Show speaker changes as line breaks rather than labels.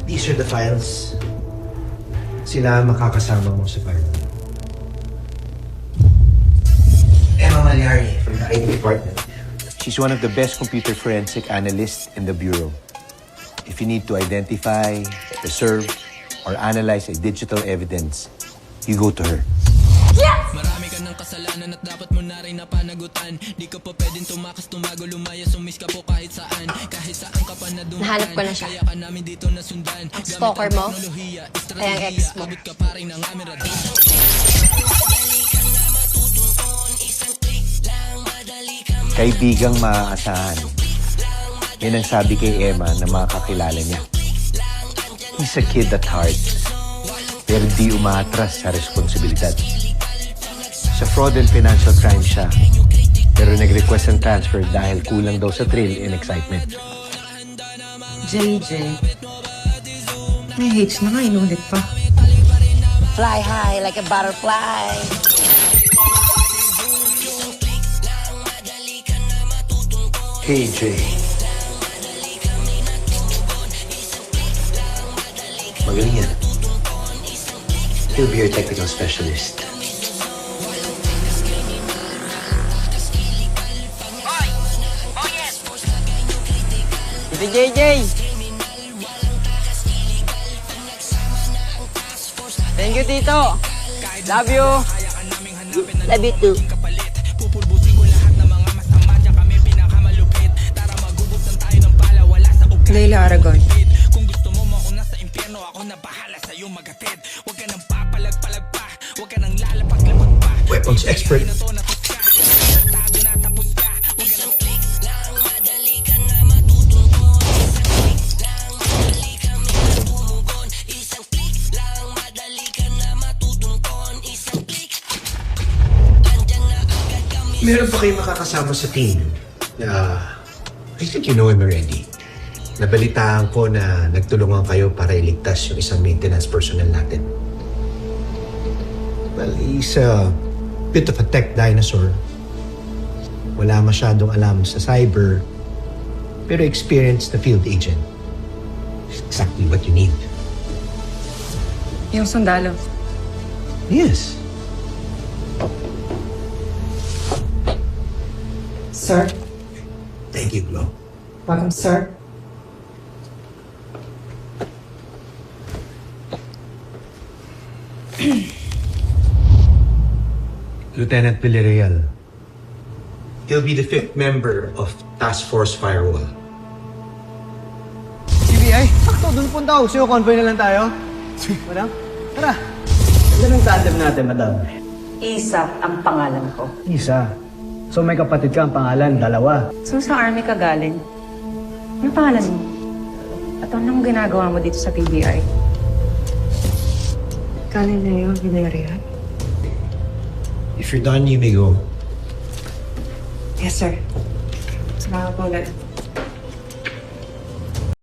These are the files. Sila ang makakasama mo sa file. Emma Malyari from the IT department. She's one of the best computer forensic analysts in the Bureau. If you need to identify, preserve, or analyze a digital evidence, you go to her.
Yes!
Marami ka ng kasalanan at dapat mo na rin napanagutan. Di ka pa pwedeng tumakas, tumago, lumaya, sumis ka po kahit saan. Kahit saan ka pa na dumaan.
Nahanap ko na siya.
Kaya ka namin dito nasundan.
Ang stalker mo? Ay, ang ex mo.
Abot ka pa rin ng aming radyo.
Kaibigang maaasahan. Yan ang sabi kay Emma na mga kakilala niya. He's a kid at heart, pero di umaatras sa responsibilidad. Sa fraud and financial crime siya, pero nag-request ng transfer dahil kulang daw sa thrill and excitement.
JJ. May H na nga, inulit pa.
Fly high like a butterfly.
Hey, Jay. Magaling yan. He'll be your technical specialist.
Si JJ! Thank you, Tito! Love you!
Love you too.
Leila Aragon.
Kung gusto mo mauna sa impyerno, ako na bahala sa'yo magatid. Huwag ka nang papalag-palag pa, huwag ka nang lalapag-lapag pa.
Weapons expert. Meron pa kayo makakasama sa team na I think you know him already. Nabalitaan ko na nagtulungan kayo para iligtas yung isang maintenance personnel natin. Well, he's a bit of a tech dinosaur. Wala masyadong alam sa cyber, pero experienced na field agent. Exactly what you need.
Yung sundalo.
Yes.
Sir.
Thank you, Glo.
Welcome, sir.
Lieutenant Villarreal. He'll be the 5th member of Task Force Firewall.
CBI? Sakto, doon punta ako. Sa'yo, convoy na lang tayo. Madam? Tara. Ganda ng tandem natin, madam.
Isa ang pangalan ko.
Isa. So may kapatid ka ang pangalan, dalawa.
So sa army ka galing? Ano pangalan mo? At anong ginagawa mo dito sa PBI?
Galileo Villarreal.
If you're done, you may go.
Yes, sir. Salamat po ulit.